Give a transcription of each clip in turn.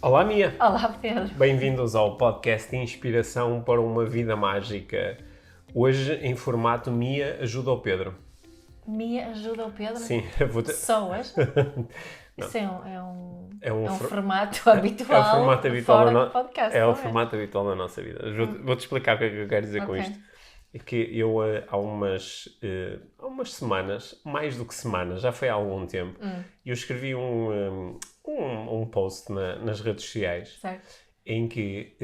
Olá, Mia! Olá, Pedro. Bem-vindos ao podcast Inspiração para uma Vida Mágica. Hoje, em formato Mia ajuda o Pedro. Mia ajuda o Pedro? Sim, vou-te... Só hoje? Isso é um formato habitual, É o formato habitual fora do podcast, é não o formato habitual da nossa vida. Vou-te explicar o que é que eu quero dizer com Ok. isto. É que eu, há umas semanas, mais do que semanas, já foi há algum tempo, eu escrevi um post nas redes sociais Certo. em que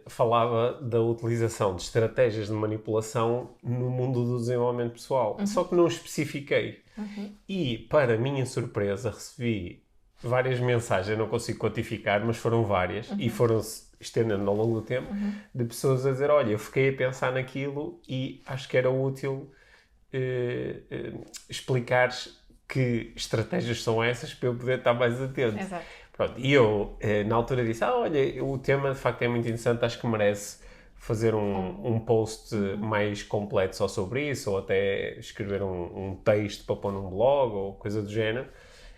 falava da utilização de estratégias de manipulação no mundo do desenvolvimento pessoal. Só que não especifiquei. E, para minha surpresa, recebi várias mensagens, eu não consigo quantificar, mas foram várias, e foram-se estendendo ao longo do tempo, de pessoas a dizer, olha, eu fiquei a pensar naquilo e acho que era útil explicares que estratégias são essas para eu poder estar mais atento. Exato. Pronto, e eu, na altura, disse, olha, o tema de facto é muito interessante, acho que merece fazer um post mais completo só sobre isso, ou até escrever um texto para pôr num blog, ou coisa do género.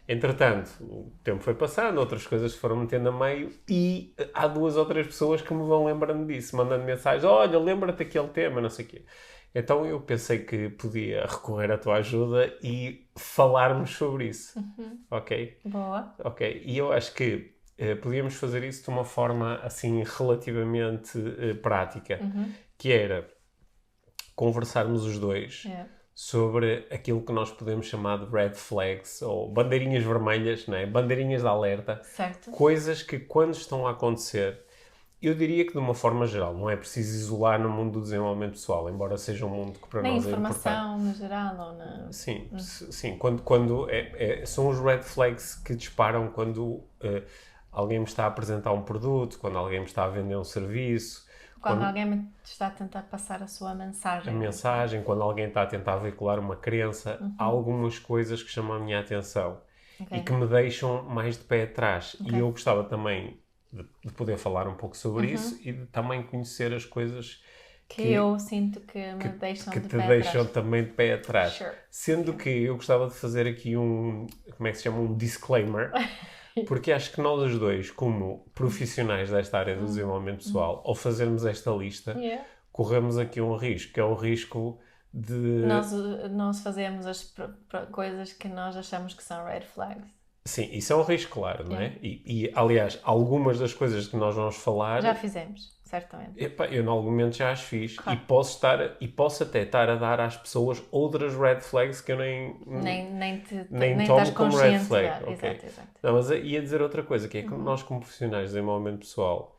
Entretanto, o tempo foi passando, outras coisas se foram metendo a meio e há duas ou três pessoas que me vão lembrando disso, mandando mensagens, olha, lembra-te daquele tema, não sei o quê. Então eu pensei que podia recorrer à tua ajuda e falarmos sobre isso, ok? Boa. Ok, e eu acho que podíamos fazer isso de uma forma assim relativamente prática, que era conversarmos os dois Yeah. sobre aquilo que nós podemos chamar de red flags ou bandeirinhas vermelhas, não é? Bandeirinhas de alerta, Certo. coisas que quando estão a acontecer, eu diria que de uma forma geral, não é preciso isolar no mundo do desenvolvimento pessoal, embora seja um mundo que para Na nós é importante. informação, no geral, ou na... Sim, sim. Quando são os red flags que disparam quando alguém me está a apresentar um produto, quando alguém me está a vender um serviço, Quando alguém me está a tentar passar a sua a mensagem. mensagem, quando alguém está a tentar veicular uma crença, há algumas coisas que chamam a minha atenção Ok. e que me deixam mais de pé atrás. Ok. E eu gostava também de poder falar um pouco sobre isso e de também conhecer as coisas Que eu sinto que me deixam que de te pé deixam atrás. também de pé atrás. Sure. Sendo que eu gostava de fazer aqui como é que se chama? Um disclaimer, porque acho que nós os dois, como profissionais desta área do desenvolvimento pessoal, ao fazermos esta lista, Yeah. corremos aqui um risco, que é o risco de... Nós fazemos as coisas que nós achamos que são red flags. Sim, isso é um risco, claro, não é? Aliás, algumas das coisas que nós vamos falar... Já fizemos, certamente. Epá, eu, em algum momento, já as fiz. Claro. E posso até estar a dar às pessoas outras red flags que eu nem Nem tomo estás como red consciente. flag. Yeah, ok? Exato. Não, mas ia dizer outra coisa, que é que nós, como profissionais de desenvolvimento pessoal,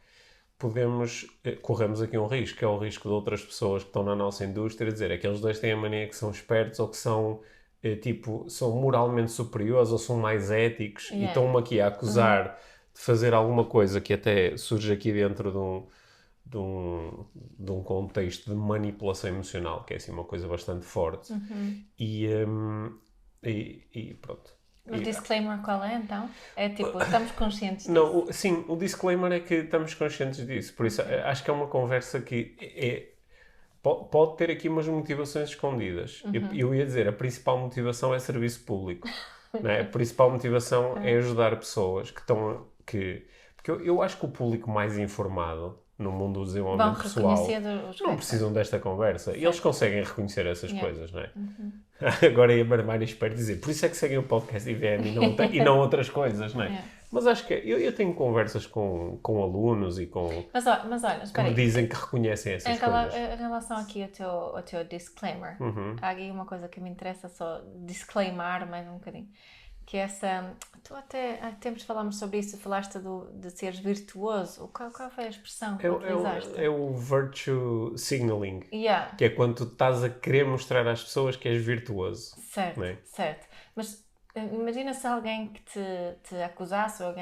corremos aqui um risco, que é o risco de outras pessoas que estão na nossa indústria dizer aqueles dois têm a mania que são espertos ou que são, são moralmente superiores ou são mais éticos e Yeah. estão-me aqui a acusar de fazer alguma coisa que até surge aqui dentro de um contexto de manipulação emocional, que é assim uma coisa bastante forte. E pronto. O disclaimer qual é, então? É tipo, estamos conscientes disso. Não, sim, o disclaimer é que estamos conscientes disso. Por isso, acho que é uma conversa que pode ter aqui umas motivações escondidas. Eu ia dizer, a principal motivação é serviço público. Não é? A principal motivação é ajudar pessoas que estão... Porque eu acho que o público mais informado no mundo do desenvolvimento Vão pessoal reconhecer os não precisam desta conversa. E eles conseguem reconhecer essas Yeah. coisas, não é? Agora ia barbar e espero dizer, por isso é que seguem o podcast IVM e não outras coisas, não é? Yeah. Mas acho que eu tenho conversas com alunos e com Mas olha, que espera me aí. dizem que reconhecem essas coisas. Em relação aqui ao teu disclaimer, há aqui uma coisa que me interessa só disclaimar mais um bocadinho. Que essa... Tu até há tempos falámos sobre isso, falaste de seres virtuoso. Qual foi a expressão que utilizaste? É o virtue signaling, Yeah. que é quando tu estás a querer mostrar às pessoas que és virtuoso. Certo, não é? certo. Mas imagina se alguém que te acusasse ou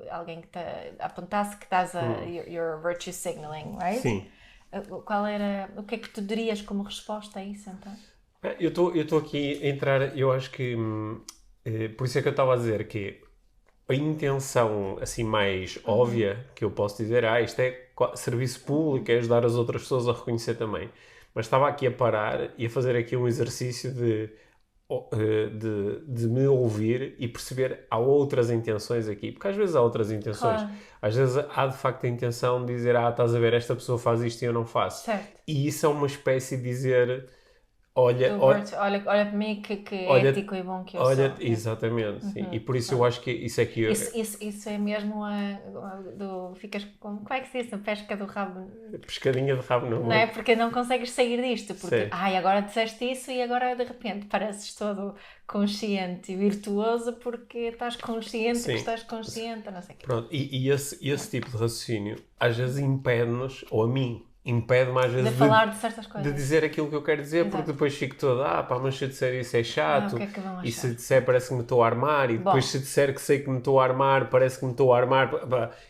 alguém que te apontasse que estás you're virtue signaling, right? Sim. O que é que tu dirias como resposta a isso, então? Eu estou aqui a entrar, eu acho que... por isso é que eu estava a dizer que a intenção assim mais óbvia que eu posso dizer, isto é serviço público, é ajudar as outras pessoas a reconhecer também. Mas estava aqui a parar e a fazer aqui um exercício de de me ouvir e perceber há outras intenções aqui. Porque às vezes há outras intenções. Claro. Às vezes há de facto a intenção de dizer, estás a ver, esta pessoa faz isto e eu não faço. Certo. E isso é uma espécie de dizer, olha, Olha para mim que olha, ético e bom que eu olha, sou. exatamente. Sim. E por isso eu acho que isso é que... Isso é mesmo ficas como é que se diz? A pesca do rabo. Pescadinha de rabo no Não é? Porque não consegues sair disto. Porque, Sim. agora disseste isso e agora de repente pareces todo consciente e virtuoso porque estás consciente Sim. que estás consciente, não sei o quê. Pronto, e esse tipo de raciocínio às vezes impede-nos, ou a mim, impede-me às vezes De falar de certas coisas. de dizer aquilo que eu quero dizer, Exato. porque depois fico toda, mas se eu disser isso é chato, o que é que vão e se achar? disser parece que me estou a armar, e depois Bom. se disser que sei que me estou a armar, parece que me estou a armar,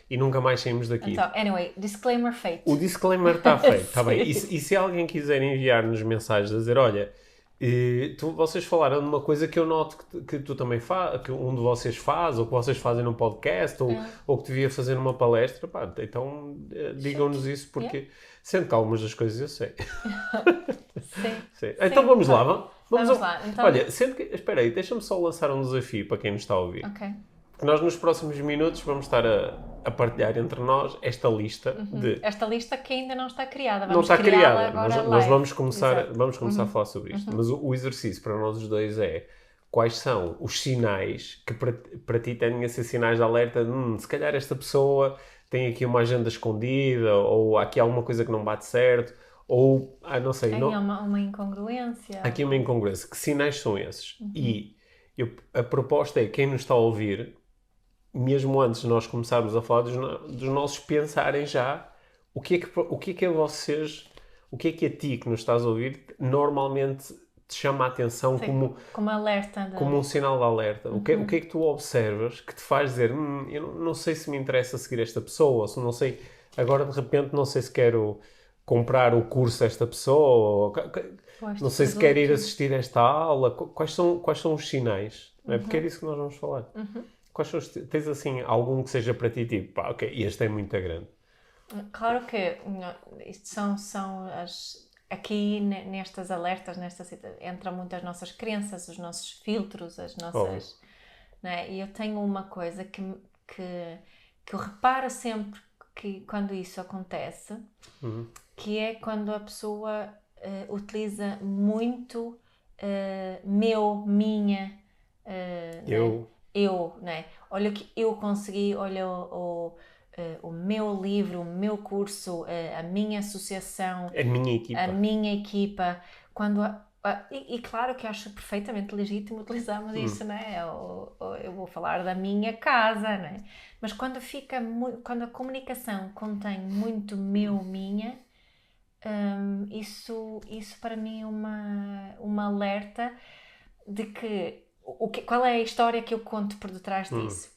e nunca mais saímos daqui. Então, anyway, disclaimer feito. O disclaimer está feito, está bem? Sim. E se alguém quiser enviar-nos mensagens a dizer, olha, vocês falaram de uma coisa que eu noto que tu também faz, que um de vocês faz, ou que vocês fazem num podcast, ou que devia fazer numa palestra, então digam-nos isso, porque sendo que algumas das coisas eu sei. Sim. Sim. Então vamos lá. Vamos lá. Então... Olha, sendo que... Espera aí, deixa-me só lançar um desafio para quem nos está a ouvir. Ok. Porque nós nos próximos minutos vamos estar a partilhar entre nós esta lista de... Esta lista que ainda não está criada. Não está criada. Agora Nós vamos começar a falar sobre isto. Uhum. Mas o exercício para nós os dois é quais são os sinais que para ti tendem a ser sinais de alerta de se calhar esta pessoa tem aqui uma agenda escondida, ou há aqui alguma coisa que não bate certo, ou, não sei... Tem uma incongruência. Aqui uma incongruência. Que sinais são esses? E a proposta é, quem nos está a ouvir, mesmo antes de nós começarmos a falar dos nossos pensarem já o que é que a vocês, o que é que a ti que nos estás a ouvir normalmente te chama a atenção como alerta como um sinal de alerta. O que é que tu observas que te faz dizer eu não sei se me interessa seguir esta pessoa, ou se não sei, agora de repente não sei se quero comprar o curso desta pessoa, não sei se quero ir assistir a esta aula. Quais são os sinais? Não é? Porque é disso que nós vamos falar. Tens assim algum que seja para ti tipo, ok, este é muito grande? Claro que isto são aqui nestas alertas, entram muitas nossas crenças, os nossos filtros, as nossas... Né? E eu tenho uma coisa que eu reparo sempre que quando isso acontece, que é quando a pessoa utiliza muito minha, eu, né? Olha o que eu consegui, olha o meu livro, o meu curso, a minha associação, a minha equipa. E claro que eu acho perfeitamente legítimo utilizarmos isso, né? Eu vou falar da minha casa, né? Mas quando a comunicação contém muito minha, isso para mim é uma alerta de que qual é a história que eu conto por detrás disso?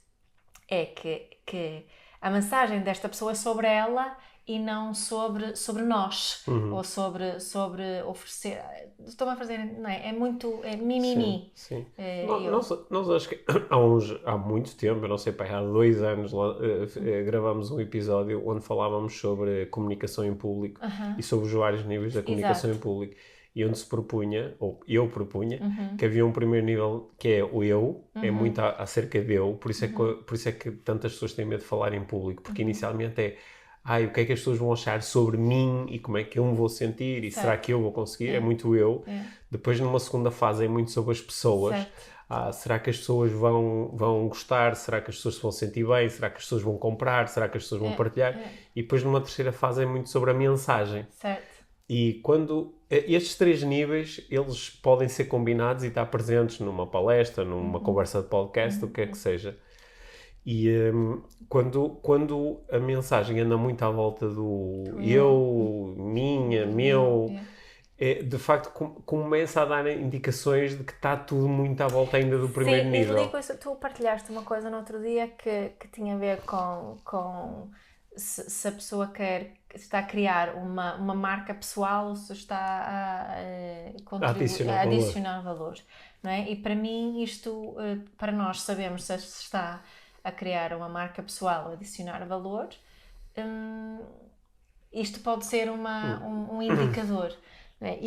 É que a mensagem desta pessoa é sobre ela e não sobre nós, ou sobre oferecer. Estou-me a fazer, não é? É muito mimimi. Sim. Nós acho que há muito tempo, eu não sei, há 2 anos, gravámos um episódio onde falávamos sobre comunicação em público e sobre os vários níveis da comunicação em público. E onde se propunha, ou eu propunha, que havia um primeiro nível que é o eu, é muito acerca de eu, por isso é que tantas pessoas têm medo de falar em público, porque inicialmente o que é que as pessoas vão achar sobre mim e como é que eu me vou sentir e será que eu vou conseguir? É muito eu. Depois, numa segunda fase, é muito sobre as pessoas. Será que as pessoas vão gostar? Será que as pessoas se vão sentir bem? Será que as pessoas vão comprar? Será que as pessoas vão partilhar? E depois, numa terceira fase, é muito sobre a mensagem. Certo. E quando estes 3 níveis, eles podem ser combinados e estar presentes numa palestra, numa conversa de podcast, o que é que seja. E quando a mensagem anda muito à volta do eu, minha, meu, de facto começa a dar indicações de que está tudo muito à volta ainda do primeiro nível. Sim, isso, tu partilhaste uma coisa no outro dia que tinha a ver com se a pessoa está a criar uma marca pessoal ou se está a adicionar valor. Não é? E para mim isto, para nós sabemos se está a criar uma marca pessoal ou adicionar valor, isto pode ser um indicador. Não é?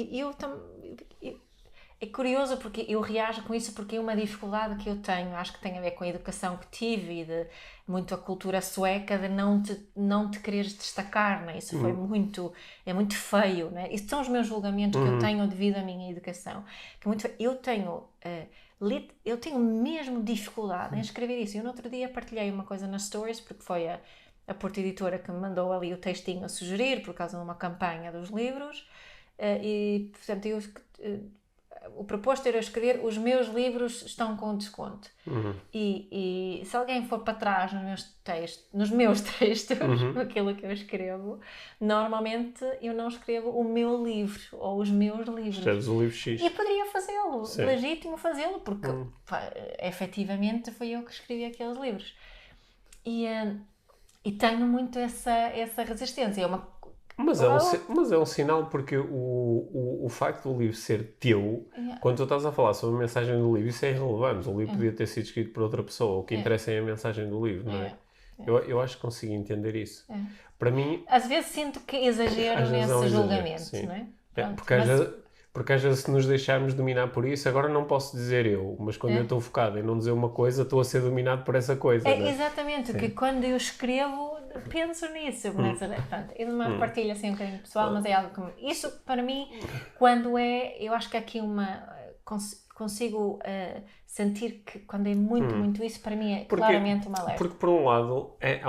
é curioso porque eu reajo com isso porque é uma dificuldade que eu tenho, acho que tem a ver com a educação que tive e de muito a cultura sueca de não te quereres destacar, né? Isso foi é muito feio, né? Isso são os meus julgamentos que eu tenho devido à minha educação. Que é muito feio. Eu tenho mesmo dificuldade em escrever isso. Eu no outro dia partilhei uma coisa nas stories porque foi a Porta Editora que me mandou ali o textinho a sugerir por causa de uma campanha dos livros e, portanto, o proposto era escrever os meus livros estão com desconto. E se alguém for para trás nos meus textos, aquilo que eu escrevo, normalmente eu não escrevo o meu livro ou os meus livros. Escreves o livro X. E poderia fazê-lo, legítimo fazê-lo, porque efetivamente foi eu que escrevi aqueles livros. E tenho muito essa resistência. É uma Mas é um sinal porque o facto do livro ser teu, quando tu estás a falar sobre a mensagem do livro, isso é irrelevante. O livro podia ter sido escrito por outra pessoa. O que interessa é a mensagem do livro, não é? Eu acho que consigo entender isso. Para mim... Às vezes sinto que exagero nesse julgamento, sim. não é? Porque às vezes se nos deixarmos dominar por isso, agora não posso dizer eu, mas quando eu estou focado em não dizer uma coisa, estou a ser dominado por essa coisa. Não é? Exatamente, que quando eu escrevo, penso nisso. Portanto, é uma partilha assim um bocadinho pessoal, mas é algo que... Isso, para mim, quando eu acho que aqui consigo sentir que quando é muito isso, para mim é claramente uma alerta. Porque, por um lado, é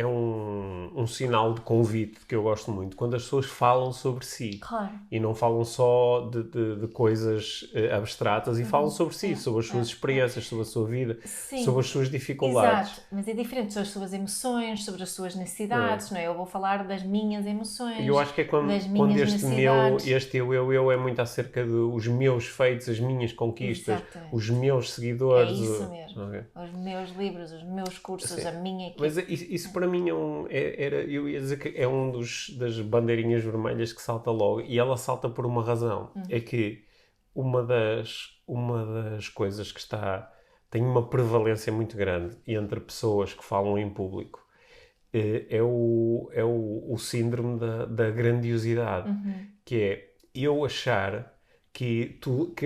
um sinal de convite que eu gosto muito, quando as pessoas falam sobre si. Claro. E não falam só de coisas abstratas, e falam sobre si, sobre as suas experiências, sobre a sua vida, sobre as suas dificuldades. Exato, mas é diferente sobre as suas emoções, sobre as suas necessidades, não é? Eu vou falar das minhas emoções, eu acho que é quando este eu é muito acerca dos meus feitos, as minhas conquistas, os meus seguidores. É isso mesmo. Os meus livros, os meus cursos, a minha equipe. Mas isso para mim eu ia dizer que é das bandeirinhas vermelhas que salta logo, e ela salta por uma razão. É que uma das coisas que tem uma prevalência muito grande entre pessoas que falam em público é o síndrome da grandiosidade, que é eu achar que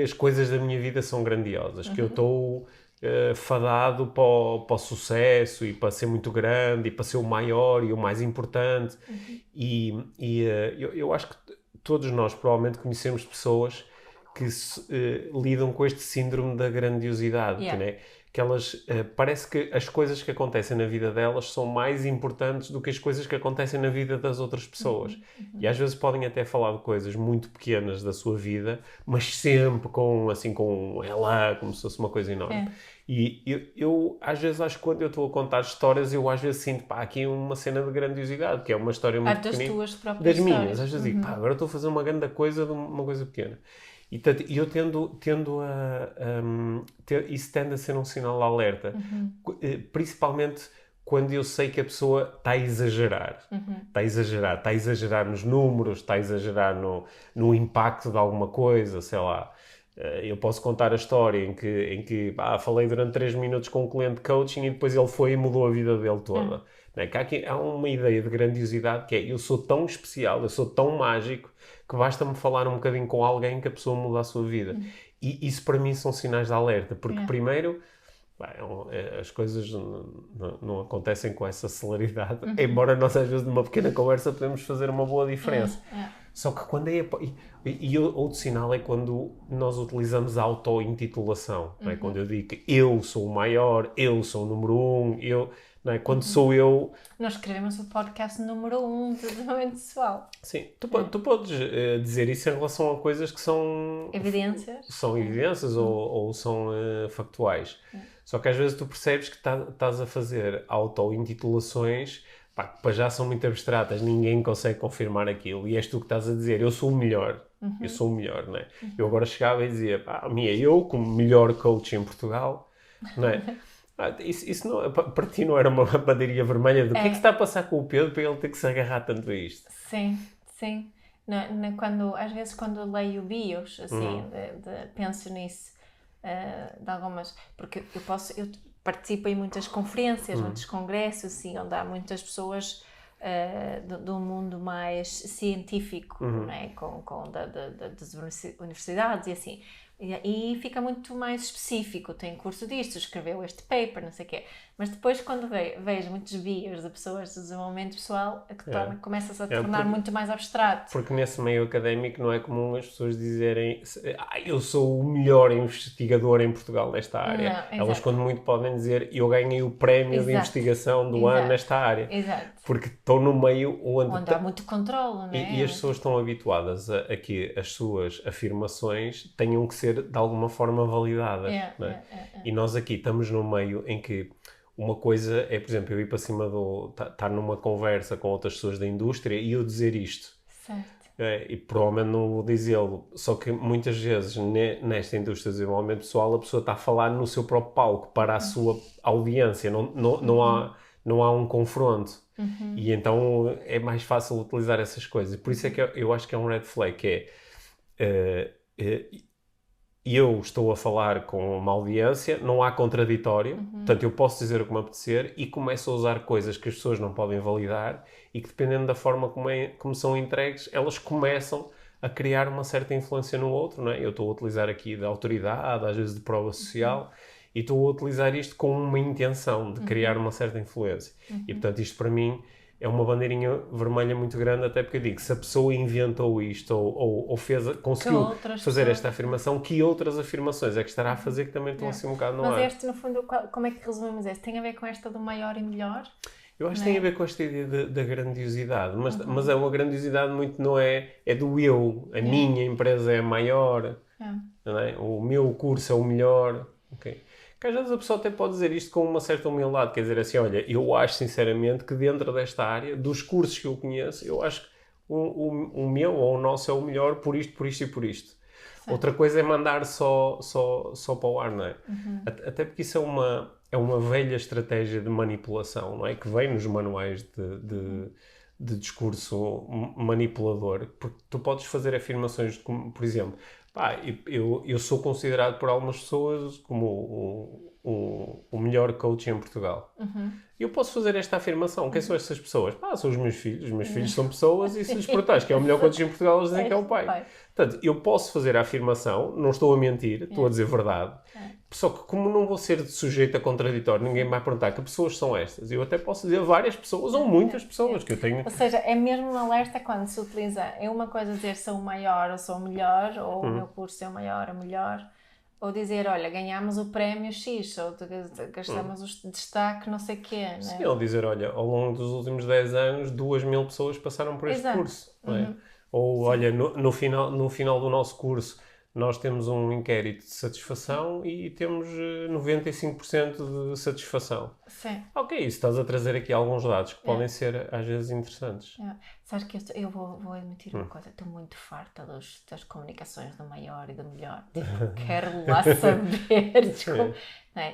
as coisas da minha vida são grandiosas, que eu estou fadado para o sucesso e para ser muito grande e para ser o maior e o mais importante. Eu acho que todos nós provavelmente conhecemos pessoas que lidam com este síndrome da grandiosidade, que elas parece que as coisas que acontecem na vida delas são mais importantes do que as coisas que acontecem na vida das outras pessoas. E às vezes podem até falar de coisas muito pequenas da sua vida, mas sempre com ela, como se fosse uma coisa enorme. E eu às vezes acho que quando eu estou a contar histórias, eu às vezes sinto, aqui uma cena de grandiosidade, que é uma história muito pequenina. Das tuas próprias das minhas. histórias. Às vezes digo, agora estou a fazer uma grande coisa de uma coisa pequena. E eu tendo isso tende a ser um sinal de alerta. Principalmente quando eu sei que a pessoa está a exagerar. Está a exagerar nos números, está a exagerar no impacto de alguma coisa, sei lá. Eu posso contar a história em que falei durante 3 minutos com um cliente de coaching e depois ele foi e mudou a vida dele toda. Não é? Há uma ideia de grandiosidade que é, eu sou tão especial, eu sou tão mágico, que basta-me falar um bocadinho com alguém que a pessoa muda a sua vida. E isso para mim são sinais de alerta, porque primeiro as coisas não acontecem com essa celeridade, embora nós às vezes numa pequena conversa podemos fazer uma boa diferença. Só que quando e outro sinal é quando nós utilizamos a auto-intitulação, não é? Quando eu digo que eu sou o maior, eu sou o número 1, não é? Quando sou eu... Nós escrevemos o podcast número 1 de desenvolvimento pessoal. Sim, tu podes dizer isso em relação a coisas que são... Evidências. São evidências ou são factuais. Só que às vezes tu percebes que estás a fazer auto-intitulações que para já são muito abstratas, ninguém consegue confirmar aquilo. E és tu que estás a dizer, eu sou o melhor. Eu sou o melhor, não é? Eu agora chegava e dizia, eu como melhor coach em Portugal, não é? Isso não, para ti não era uma bandeirinha vermelha do que é que se está a passar com o Pedro para ele ter que se agarrar tanto a isto? Sim. Às vezes quando leio bios, assim, penso nisso, de algumas, porque eu participo em muitas conferências, muitos congressos, assim, onde há muitas pessoas do mundo mais científico, né? Das universidades e assim. E fica muito mais específico, tem curso disto, escreveu este paper, não sei o quê. Mas depois, quando vejo muitos bios de pessoas de desenvolvimento pessoal, começa-se a tornar muito mais abstrato. Porque nesse meio académico não é comum as pessoas dizerem eu sou o melhor investigador em Portugal nesta área. Não, elas, quando muito, podem dizer eu ganhei o prémio de investigação do ano nesta área. Exato. Porque estão no meio onde há muito controle, não é? E as pessoas estão habituadas a que as suas afirmações tenham que ser de alguma forma validadas. E nós aqui estamos num meio em que uma coisa é, por exemplo, eu ir para cima estar numa conversa com outras pessoas da indústria e eu dizer isto. Certo. E provavelmente não vou dizê-lo. Só que muitas vezes nesta indústria de desenvolvimento pessoal a pessoa está a falar no seu próprio palco para a sua audiência. Não há um confronto. E então é mais fácil utilizar essas coisas. Por isso é que eu acho que é um red flag, que eu estou a falar com uma audiência, não há contraditório, portanto eu posso dizer o que me apetecer e começo a usar coisas que as pessoas não podem validar e que, dependendo da forma como são entregues, elas começam a criar uma certa influência no outro, não é? Eu estou a utilizar aqui de autoridade, às vezes de prova social, e estou a utilizar isto com uma intenção de criar uma certa influência. E, portanto, isto para mim é uma bandeirinha vermelha muito grande, até porque eu digo, se a pessoa inventou isto ou conseguiu fazer esta afirmação, que outras afirmações é que estará a fazer que também estão assim um bocado no ar? Mas este, no fundo, como é que resumimos este? Tem a ver com esta do maior e melhor? Eu acho que tem a ver com esta ideia da grandiosidade, mas é uma grandiosidade muito, não é do eu, a minha empresa é a maior, não é? O meu curso é o melhor, ok? Que às vezes a pessoa até pode dizer isto com uma certa humildade, quer dizer assim, olha, eu acho sinceramente que dentro desta área, dos cursos que eu conheço, eu acho que o meu ou o nosso é o melhor por isto, por isto e por isto. Sim. Outra coisa é mandar só para o ar, não é? Até porque isso é uma velha estratégia de manipulação, não é? Que vem nos manuais de discurso manipulador, porque tu podes fazer afirmações como, por exemplo, eu sou considerado por algumas pessoas como o melhor coach em Portugal. E eu posso fazer esta afirmação. Quem são essas pessoas? São os meus filhos. Os meus filhos são pessoas e se lhes perguntares que é o melhor coach em Portugal, eles dizem que é o pai. Portanto, eu posso fazer a afirmação, não estou a mentir, estou a dizer verdade. Só que como não vou ser sujeito a contraditório, ninguém vai perguntar que pessoas são estas. Eu até posso dizer várias pessoas ou muitas pessoas que eu tenho. Ou seja, é mesmo um alerta quando se utiliza. É uma coisa dizer sou o maior ou sou o melhor, ou o meu curso é o maior ou melhor. Ou dizer, olha, ganhámos o prémio X, ou gastamos o destaque não sei o quê. Né? Sim, ou dizer, olha, ao longo dos últimos 10 anos, 2.000 pessoas passaram por este curso. Não é? Ou, olha, no final do nosso curso, nós temos um inquérito de satisfação e temos 95% de satisfação. Sim. Ok, isso estás a trazer aqui alguns dados que podem ser, às vezes, interessantes. Sabes que eu vou admitir uma coisa, estou muito farta das comunicações do maior e do melhor. Tipo, quero lá saber. Desculpa.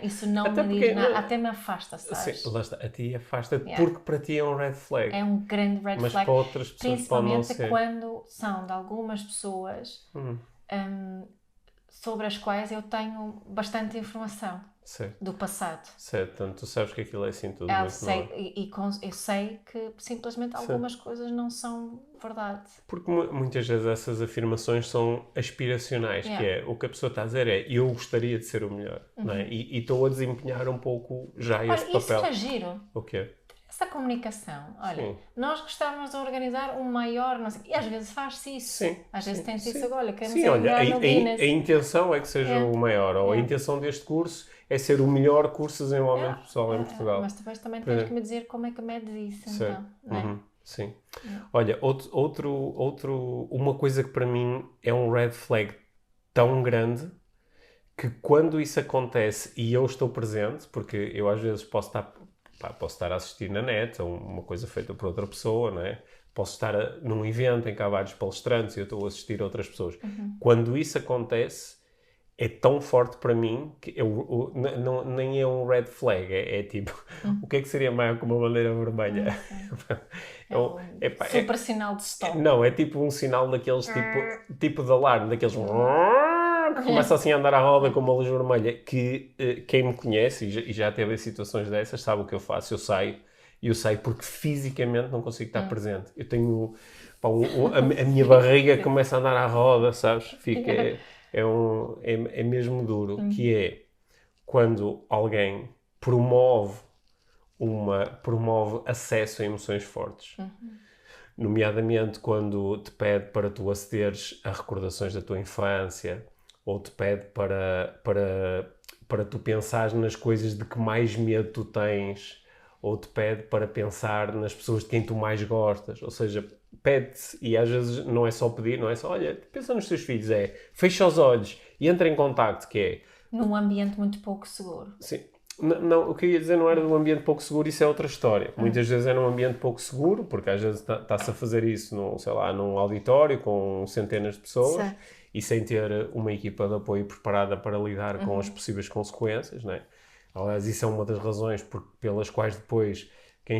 Isso não até me diz nada, até me afasta, sabes? Sim, lá está, a ti afasta porque para ti é um red flag. É um grande red flag. Mas para outras pessoas pode não ser. Principalmente quando são de algumas pessoas sobre as quais eu tenho bastante informação. Certo. Do passado. Certo, portanto, tu sabes que aquilo é assim tudo. Eu sei que simplesmente algumas coisas não são verdade. Porque muitas vezes essas afirmações são aspiracionais, que é o que a pessoa está a dizer é eu gostaria de ser o melhor, não é? E estou a desempenhar um pouco já esse papel. Isso é giro. O quê? Essa comunicação, olha, nós gostávamos de organizar um maior, não sei, e às vezes faz-se isso. Sim, às vezes tem-se isso agora, queremos ser no Guinness. A intenção é que seja o maior, ou a intenção deste curso é ser o melhor curso de desenvolvimento pessoal em Portugal. Mas depois também tens que me dizer como é que medes isso, então. Não é? Sim. Olha, uma coisa que para mim é um red flag tão grande que quando isso acontece e eu estou presente, porque eu às vezes posso estar a assistir na net a uma coisa feita por outra pessoa, não é? Posso estar num evento em que há vários palestrantes e eu estou a assistir a outras pessoas. Quando isso acontece, é tão forte para mim que nem é um red flag, é tipo, o que é que seria maior que uma bandeira vermelha? Super sinal de stop. Não, é tipo um sinal daqueles tipo de alarme, daqueles que começa assim a andar à roda com uma luz vermelha, que quem me conhece e já teve situações dessas sabe o que eu faço, eu saio E eu saio porque fisicamente não consigo estar presente. Eu tenho... Pá, a minha barriga começa a andar à roda, sabes? É mesmo duro. Que é quando alguém promove acesso a emoções fortes. Nomeadamente quando te pede para tu acederes a recordações da tua infância, ou te pede para tu pensares nas coisas de que mais medo tu tens, ou te pede para pensar nas pessoas de quem tu mais gostas. Ou seja, pede-te, e às vezes não é só pedir, não é só, olha, pensa nos teus filhos, fecha os olhos e entra em contacto, que é... Num ambiente muito pouco seguro. Sim. Não, o que eu ia dizer não era de um ambiente pouco seguro, isso é outra história. Muitas vezes é num ambiente pouco seguro, porque às vezes está-se a fazer isso num auditório com centenas de pessoas, certo, e sem ter uma equipa de apoio preparada para lidar com as possíveis consequências, não é? Aliás, isso é uma das razões pelas quais depois quem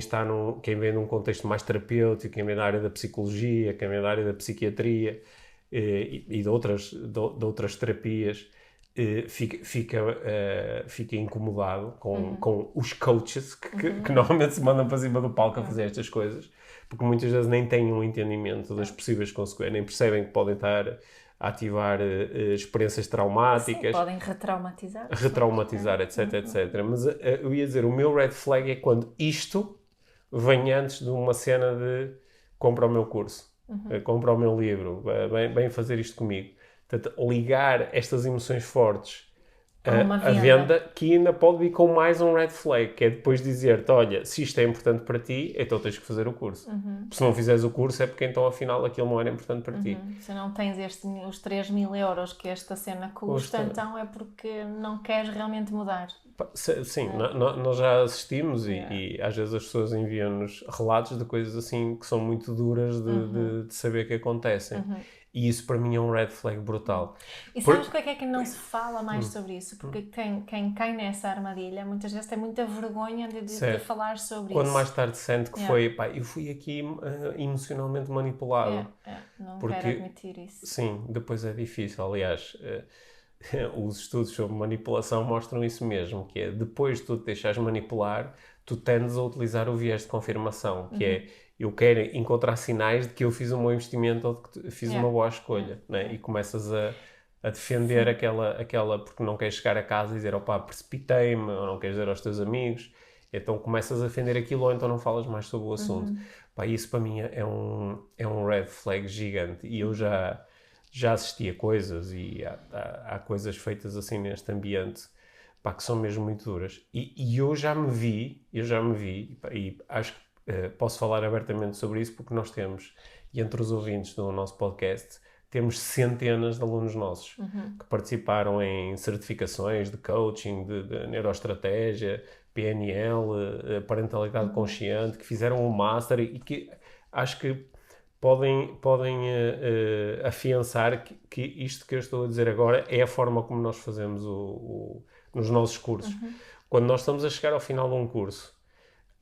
vem num contexto mais terapêutico, quem vem da área da psicologia, quem vem da área da psiquiatria e de outras terapias, fica incomodado com os coaches que normalmente se mandam para cima do palco a fazer estas coisas, porque muitas vezes nem têm um entendimento das possíveis consequências, nem percebem que podem estar a ativar experiências traumáticas. Sim, podem retraumatizar, etc, etc. Mas eu ia dizer, o meu red flag é quando isto vem antes de uma cena de compra o meu curso, compra o meu livro, vem fazer isto comigo. Portanto, ligar estas emoções fortes a venda, que ainda pode vir com mais um red flag, que é depois dizer-te, olha, se isto é importante para ti, então tens que fazer o curso. Se não fizeres o curso é porque então afinal aquilo não era importante para ti. Se não tens os 3.000 euros que esta cena custa, então é porque não queres realmente mudar. Sim, nós já assistimos e às vezes as pessoas enviam-nos relatos de coisas assim que são muito duras de saber que acontecem. E isso para mim é um red flag brutal. E sabes porque é que não se fala mais sobre isso? Porque quem cai nessa armadilha muitas vezes tem muita vergonha de falar sobre Quando isso. mais tarde sente que foi, pá, eu fui aqui emocionalmente manipulado. Não quero admitir isso. Sim, depois é difícil. Aliás, os estudos sobre manipulação mostram isso mesmo, que é depois de tu te deixares manipular, tu tendes a utilizar o viés de confirmação, que é eu quero encontrar sinais de que eu fiz um bom investimento ou de que fiz uma boa escolha, né? E começas a defender aquela porque não queres chegar a casa e dizer opá, precipitei-me, ou não queres dizer aos teus amigos, então começas a defender aquilo ou então não falas mais sobre o assunto. Pá, isso para mim é um red flag gigante e eu já assisti a coisas e há coisas feitas assim neste ambiente, pá, que são mesmo muito duras. E eu já me vi, e acho que posso falar abertamente sobre isso porque nós temos, e entre os ouvintes do nosso podcast, temos centenas de alunos nossos que participaram em certificações de coaching, de neuroestratégia, PNL, parentalidade consciente, que fizeram um master e que acho que podem afiançar que isto que eu estou a dizer agora é a forma como nós fazemos nos nossos cursos. Quando nós estamos a chegar ao final de um curso,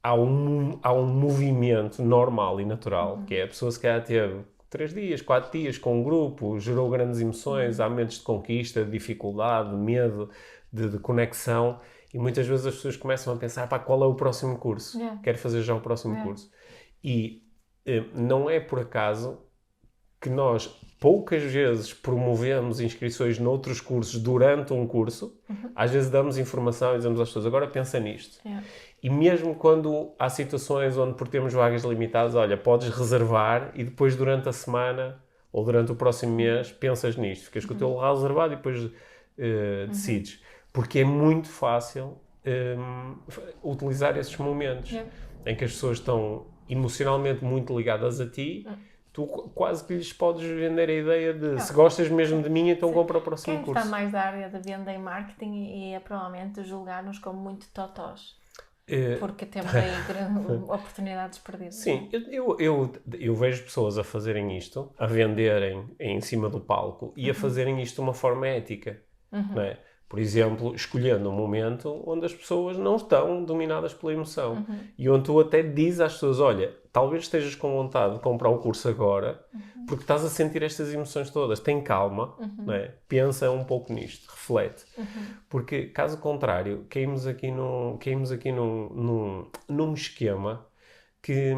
há um movimento normal e natural, que é a pessoa se calhar teve 3 dias, 4 dias com um grupo, gerou grandes emoções, há momentos de conquista, de dificuldade, de medo, de conexão, e muitas vezes as pessoas começam a pensar, pá, qual é o próximo curso? Quero fazer já o próximo curso. E não é por acaso que nós poucas vezes promovemos inscrições noutros cursos durante um curso. Às vezes damos informação e dizemos às pessoas, agora pensa nisto. E mesmo quando há situações onde por termos vagas limitadas, olha, podes reservar e depois durante a semana ou durante o próximo mês pensas nisto. Ficas com o teu lugar reservado e depois decides. Porque é muito fácil utilizar esses momentos em que as pessoas estão emocionalmente muito ligadas a ti. Tu quase que lhes podes vender a ideia de se gostas mesmo de mim, então compra o próximo curso. Quem está mais da área da venda e marketing é provavelmente julgar-nos como muito totós. Porque temos aí oportunidades perdidas. Sim, eu vejo pessoas a fazerem isto, a venderem em cima do palco e a fazerem isto de uma forma ética. Não é? Por exemplo, escolhendo um momento onde as pessoas não estão dominadas pela emoção. E onde tu até dizes às pessoas, olha, talvez estejas com vontade de comprar o curso agora, porque estás a sentir estas emoções todas. Tem calma, não é? Pensa um pouco nisto, reflete. Porque, caso contrário, caímos aqui num esquema que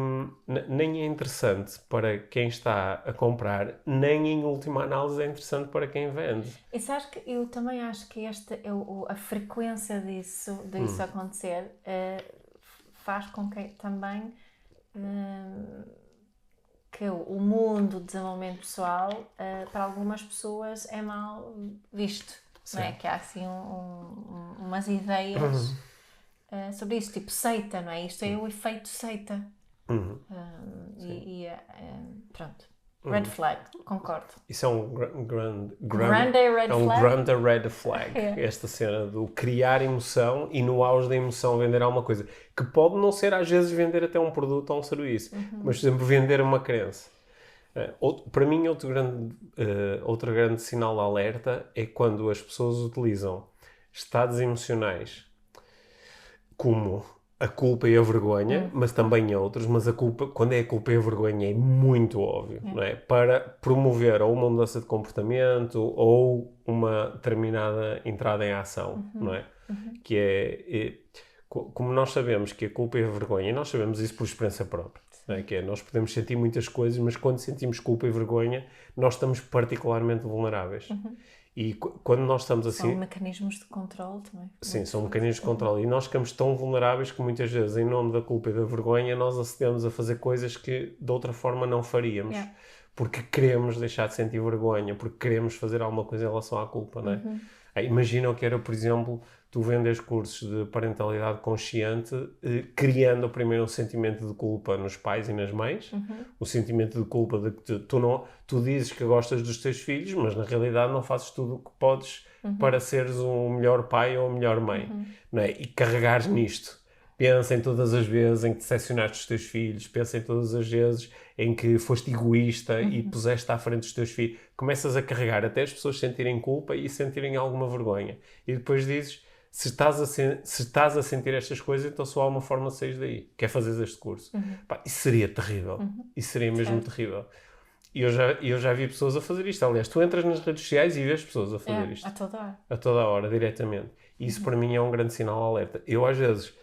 nem é interessante para quem está a comprar, nem em última análise é interessante para quem vende. E sabes que eu também acho que a frequência disso acontecer faz com que também que o mundo do desenvolvimento pessoal para algumas pessoas é mal visto, não é? Que há assim umas ideias sobre isso, tipo seita, não é? Isto é o efeito seita. Pronto. Red flag, concordo. Isso é um grande red flag. Esta cena do criar emoção e no auge da emoção vender alguma coisa. Que pode não ser às vezes vender até um produto ou um serviço. Mas, por exemplo, vender uma crença. Para mim, outro grande sinal de alerta é quando as pessoas utilizam estados emocionais como a culpa e a vergonha, mas também outros, mas quando é a culpa e a vergonha é muito óbvio, não é? Para promover ou uma mudança de comportamento ou uma determinada entrada em ação, não é? Que como nós sabemos que a culpa e a vergonha, e nós sabemos isso por experiência própria, não é? Que é, nós podemos sentir muitas coisas, mas quando sentimos culpa e vergonha, nós estamos particularmente vulneráveis. E quando nós estamos assim... São mecanismos de controle também. Sim, são mecanismos de controle. E nós ficamos tão vulneráveis que muitas vezes, em nome da culpa e da vergonha, nós acedemos a fazer coisas que de outra forma não faríamos. Porque queremos deixar de sentir vergonha, porque queremos fazer alguma coisa em relação à culpa, não é? Imagina o que era, por exemplo, tu vendes cursos de parentalidade consciente, criando primeiro um sentimento de culpa nos pais e nas mães, o sentimento de culpa de que tu dizes que gostas dos teus filhos, mas na realidade não fazes tudo o que podes para seres um melhor pai ou uma melhor mãe, não é? E carregares nisto. Pensa em todas as vezes em que decepcionaste os teus filhos, pensa em todas as vezes em que foste egoísta e puseste à frente dos teus filhos. Começas a carregar até as pessoas sentirem culpa e sentirem alguma vergonha. E depois dizes, se estás a sentir estas coisas, então só há uma forma de sair daí, que é fazer este curso. Pá, isso seria terrível. Isso seria mesmo terrível. E eu já vi pessoas a fazer isto. Aliás, tu entras nas redes sociais e vês pessoas a fazer isto. A toda hora. A toda hora, diretamente. E isso para mim é um grande sinal de alerta. Eu às vezes...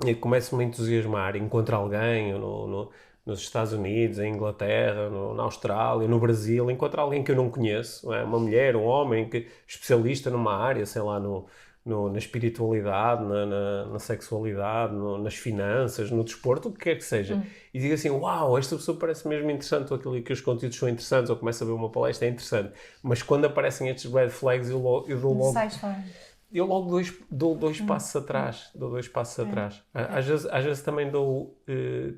Eu começo-me a entusiasmar, encontro alguém nos Estados Unidos, em Inglaterra, na Austrália, no Brasil, encontro alguém que eu não conheço, não é? Uma mulher, um homem, especialista numa área, sei lá, na espiritualidade, na sexualidade, nas finanças, no desporto, o que quer que seja. E digo assim, uau, esta pessoa parece mesmo interessante, ou aquilo que os conteúdos são interessantes, ou começo a ver uma palestra, é interessante. Mas quando aparecem estes red flags, eu dou logo... Sai fora. Eu logo dou dois passos atrás. Dou dois passos atrás. Às vezes também dou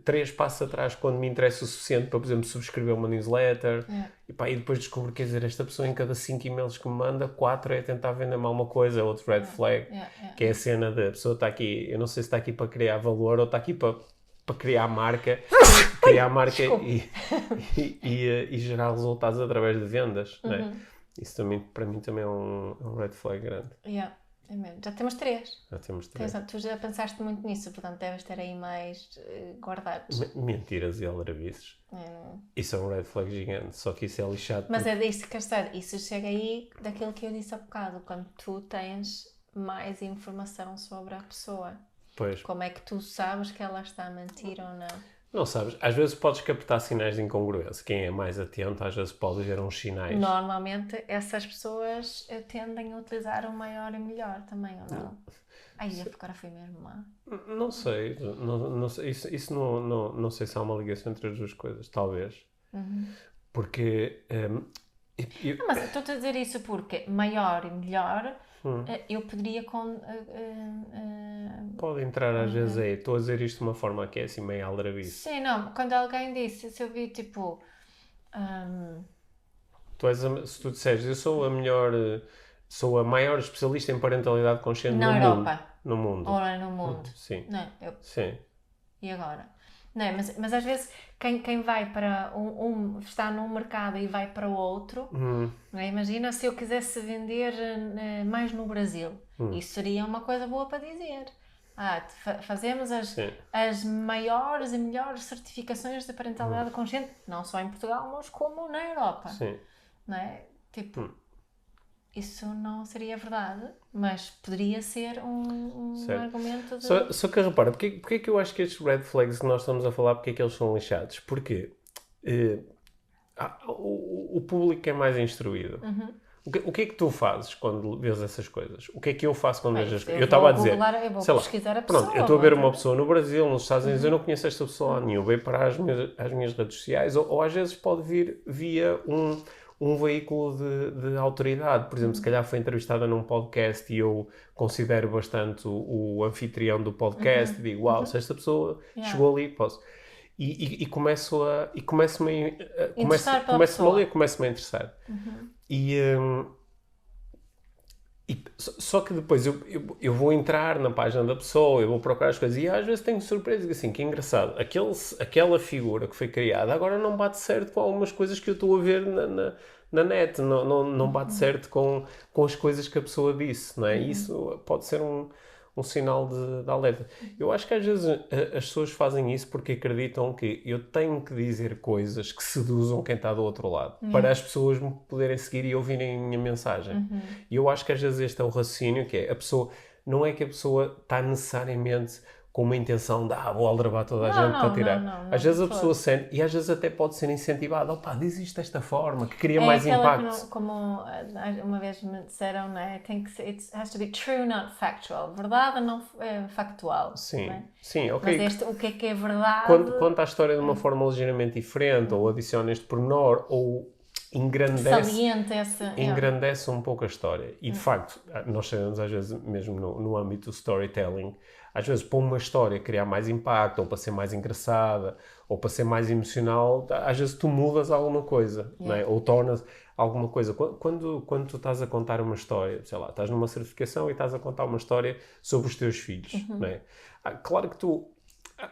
3 passos atrás quando me interessa o suficiente para, por exemplo, subscrever uma newsletter. E depois descubro, quer dizer, esta pessoa em cada 5 e-mails que me manda, 4 é tentar vender-me alguma coisa, outro red flag. Que é a cena da pessoa está aqui, eu não sei se está aqui para criar valor ou está aqui para criar marca. Criar marca e gerar resultados através de vendas. Não é? Isso também, para mim, também é um red flag grande. É mesmo. Já temos 3. Já temos 3. Tu já pensaste muito nisso, portanto deves ter aí mais guardados. Mentiras e aldrabices. Isso é um red flag gigante, só que isso é lixado. Mas é disso que quer estar. Isso chega aí daquilo que eu disse há bocado, quando tu tens mais informação sobre a pessoa. Pois. Como é que tu sabes que ela está a mentir ou não? Não sabes, às vezes podes captar sinais de incongruência. Quem é mais atento, às vezes pode ver uns sinais. Normalmente, essas pessoas tendem a utilizar o maior e melhor também, ou não? Agora foi mesmo má. Não sei. Não sei. Isso não sei se há uma ligação entre as duas coisas. Talvez. Porque... mas estou a dizer isso porque maior e melhor... eu poderia pode entrar às vezes aí. Estou a dizer isto de uma forma que é assim meio aldrabice. Sim, não. Quando alguém disse, se eu vi tipo... se tu disseres, eu sou a melhor... Sou a maior especialista em parentalidade consciente na no Europa. mundo. No mundo. Ou no mundo. Sim. Não, Sim. E agora? Não é? Mas às vezes quem vai para está num mercado e vai para o outro, não é? Imagina se eu quisesse vender mais no Brasil. Isso seria uma coisa boa para dizer. Fazemos as maiores e melhores certificações de parentalidade consciente, não só em Portugal, mas como na Europa. Sim. Não é? Tipo, isso não seria verdade, mas poderia ser um argumento de... Só que repara, porque é que eu acho que estes red flags que nós estamos a falar, porque é que eles são lixados? Porque o público é mais instruído. O que é que tu fazes quando vês essas coisas? O que é que eu faço quando vejo as coisas? Eu estava a dizer, eu vou pesquisar a pessoa. Pronto, eu estou a ver uma pessoa no Brasil, nos Estados Unidos, eu não conheço esta pessoa lá nenhuma, veio para as minhas redes sociais, ou às vezes pode vir via um veículo de autoridade. Por exemplo, se calhar foi entrevistada num podcast e eu considero bastante o anfitrião do podcast e digo, uau, se esta pessoa chegou ali, posso... E começo-me a interessar. Só que depois eu vou entrar na página da pessoa, eu vou procurar as coisas e às vezes tenho surpresa, assim, que engraçado, aquela figura que foi criada agora não bate certo com algumas coisas que eu estou a ver na net, não bate certo com as coisas que a pessoa disse, não é? Isso pode ser um sinal de alerta. Eu acho que às vezes as pessoas fazem isso porque acreditam que eu tenho que dizer coisas que seduzam quem está do outro lado, para as pessoas me poderem seguir e ouvirem a minha mensagem. E eu acho que às vezes este é o raciocínio, que é a pessoa, não é que a pessoa está necessariamente com uma intenção de vou aldrabar toda a gente para tirar. Não, às vezes a pessoa sente, e às vezes até pode ser incentivada, diz isto desta forma, que cria mais impacto. Como uma vez me disseram, não é? It has to be true, not factual. Verdade, não factual. Sim, não é? Sim, ok. Mas o que é verdade... Conta a história de uma forma ligeiramente diferente, ou adiciona este pormenor, ou engrandece um pouco a história. E de facto, nós sabemos às vezes, mesmo no âmbito do storytelling, às vezes para uma história criar mais impacto, ou para ser mais engraçada, ou para ser mais emocional, às vezes tu mudas alguma coisa, não é? Ou tornas alguma coisa. Quando tu estás a contar uma história, sei lá, estás numa certificação e estás a contar uma história sobre os teus filhos, não é? Claro que tu,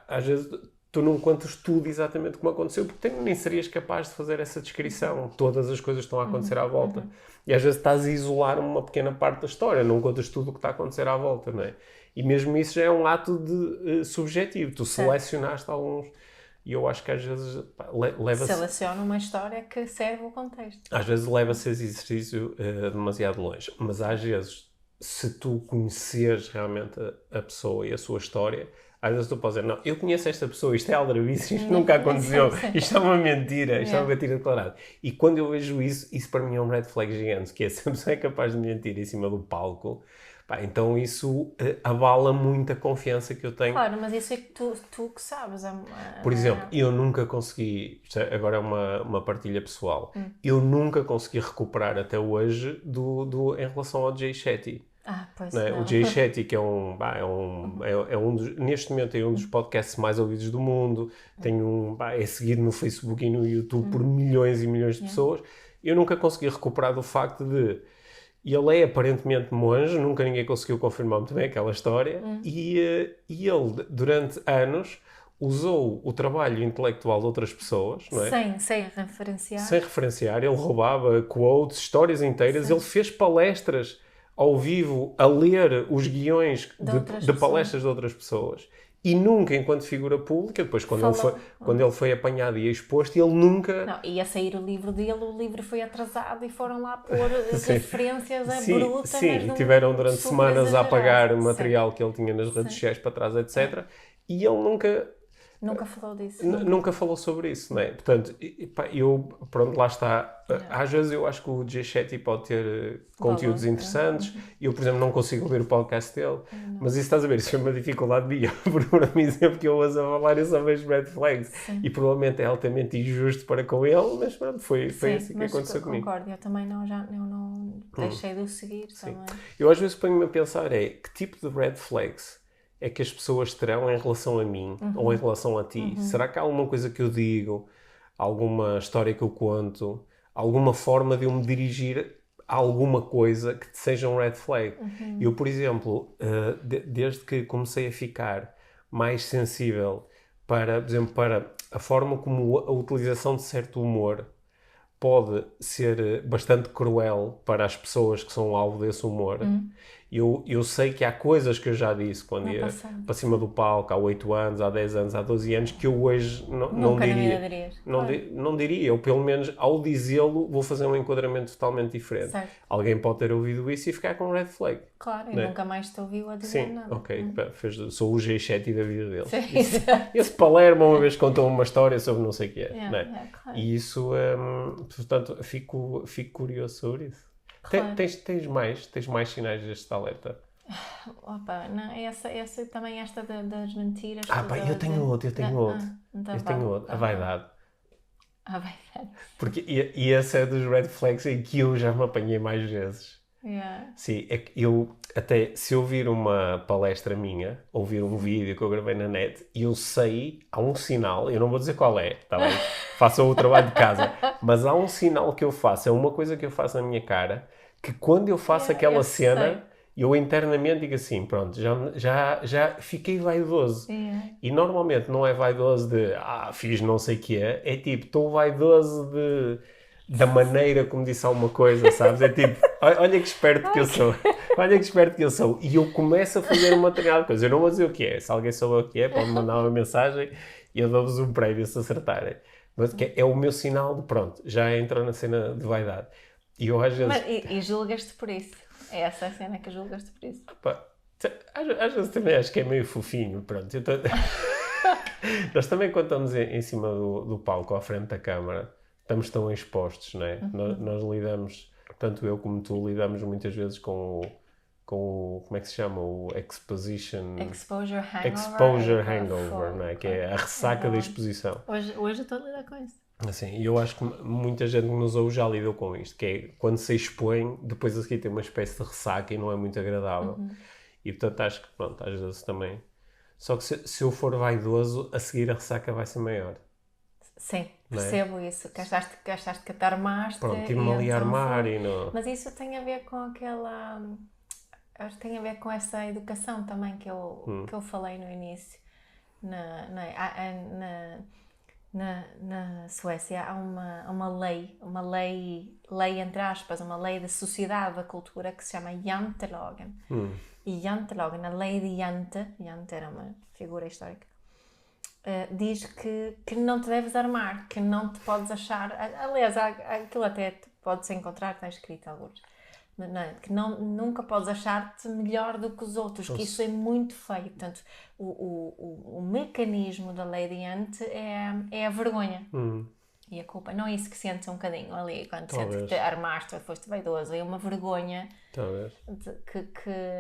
às vezes... Tu não contas tudo exatamente como aconteceu, porque nem serias capaz de fazer essa descrição. Todas as coisas estão a acontecer à volta. E às vezes estás a isolar uma pequena parte da história, não contas tudo o que está a acontecer à volta, não é? E mesmo isso já é um ato de subjetivo. Tu selecionaste alguns... E eu acho que às vezes leva-se... Seleciona uma história que serve o contexto. Às vezes leva-se esse exercício demasiado longe. Mas às vezes, se tu conheceres realmente a pessoa e a sua história... Às vezes tu podes dizer, não, eu conheço esta pessoa, isto é aldrabice, isto nunca aconteceu, isto é uma mentira, isto é uma mentira declarada. E quando eu vejo isso para mim é um red flag gigante, que é se a pessoa é capaz de mentir em cima do palco, então isso abala muito a confiança que eu tenho. Claro, mas isso é que tu que sabes. Por exemplo, eu nunca consegui, agora é uma partilha pessoal, eu nunca consegui recuperar até hoje em relação ao Jay Shetty. Pois não é? não. O Jay Shetty, que neste momento é um dos podcasts mais ouvidos do mundo, é seguido no Facebook e no YouTube por milhões e milhões de pessoas. Eu nunca consegui recuperar do facto de ele é aparentemente monge, nunca ninguém conseguiu confirmar muito bem aquela história, e ele, durante anos, usou o trabalho intelectual de outras pessoas, não é? Sem referenciar. Sem referenciar, ele roubava quotes, histórias inteiras, ele fez palestras ao vivo a ler os guiões de palestras de outras pessoas. E nunca, enquanto figura pública, depois quando ele foi apanhado e exposto, ele nunca... Não, ia sair o livro dele, o livro foi atrasado e foram lá pôr referências brutas. Sim, e tiveram durante semanas a apagar o material que ele tinha nas redes sociais para trás, etc. E ele nunca falou disso. Nunca falou sobre isso, não é? Portanto, pronto, lá está. Às vezes eu acho que o Jay Shetty pode ter conteúdos interessantes. Eu, por exemplo, não consigo ver o podcast dele. Mas isso, estás a ver, isso foi uma dificuldade minha. Por exemplo, que eu ouço a falar, eu só vejo red flags. E provavelmente é altamente injusto para com ele, mas pronto, foi assim que aconteceu comigo. Concordo, eu também não deixei de o seguir também. Eu às vezes ponho-me a pensar, que tipo de red flags é que as pessoas terão em relação a mim ou em relação a ti? Será que há alguma coisa que eu digo, alguma história que eu conto, alguma forma de eu me dirigir a alguma coisa que seja um red flag? Eu, por exemplo, desde que comecei a ficar mais sensível para, por exemplo, para a forma como a utilização de certo humor pode ser bastante cruel para as pessoas que são alvo desse humor. Eu sei que há coisas que eu já disse quando ia para cima do palco há 8 anos, há 10 anos, há 12 anos, que eu hoje não diria. Não diria. Ou pelo menos, ao dizê-lo, vou fazer um enquadramento totalmente diferente. Certo. Alguém pode ter ouvido isso e ficar com um red flag. Claro, e nunca mais te ouviu a dizer nada. Sim, ok. Sou o G7 da vida deles. Sim, Esse Palermo uma vez contou uma história sobre não sei o que é. Claro. E isso, portanto, fico curioso sobre isso. Claro. Tens mais sinais deste alerta? Opa, não, essa também, esta das mentiras. Eu tenho outro. A vaidade. A vaidade. Porque, e esse é dos red flags em que eu já me apanhei mais vezes. Yeah. Sim, é que eu até, se eu vir uma palestra minha, ou vir um vídeo que eu gravei na net, e eu sei, há um sinal, eu não vou dizer qual é, tá bem? Façam o trabalho de casa, mas há um sinal que eu faço, é uma coisa que eu faço na minha cara, que quando eu faço aquela cena, eu internamente digo assim, pronto, já fiquei vaidoso. Yeah. E normalmente não é vaidoso de, fiz não sei o que é tipo, estou vaidoso da maneira como disse alguma coisa, sabes? É tipo, olha que esperto que eu sou. Olha que esperto que eu sou. E eu começo a fazer uma determinada coisa. Eu não vou dizer o que é. Se alguém souber o que é, pode mandar uma mensagem e eu dou-vos um prémio se acertarem. Mas que é o meu sinal de, pronto, já entra na cena de vaidade. E eu às vezes... Mas, e julgas-te por isso? É essa a cena que julgas-te por isso? Às vezes também acho que é meio fofinho, pronto. Nós também quando estamos em cima do palco, à frente da câmara, estamos tão expostos, não é? Nós lidamos, tanto eu como tu, lidamos muitas vezes com o como é que se chama? O Exposure hangover, não é? Que é a ressaca da exposição. Hoje eu estou a lidar com isso. Assim, e eu acho que muita gente que nos ouve já lidou com isto, que é quando se expõe, depois a seguir tem uma espécie de ressaca e não é muito agradável. E portanto acho que, pronto, às vezes também... Só que se eu for vaidoso, a seguir a ressaca vai ser maior. Sim, percebo isso. Gastaste que te armaste. Pronto, tive-me ali a armar e não... Mas isso tem a ver com aquela... Acho que tem a ver com essa educação também que eu falei no início. Na Suécia há uma lei entre aspas, uma lei da sociedade, da cultura que se chama Jantelagen. E Jantelagen, a lei de Jante era uma figura histórica, diz que não te deves armar, que não te podes achar, aliás, aquilo até pode-se encontrar, está escrito alguns, que nunca podes achar-te melhor do que os outros, que isso é muito feio. Portanto, o mecanismo da lei de Jante é a vergonha. E a culpa, não é isso que sentes um bocadinho ali, quando sentes que te armaste ou foste vaidoso, é uma vergonha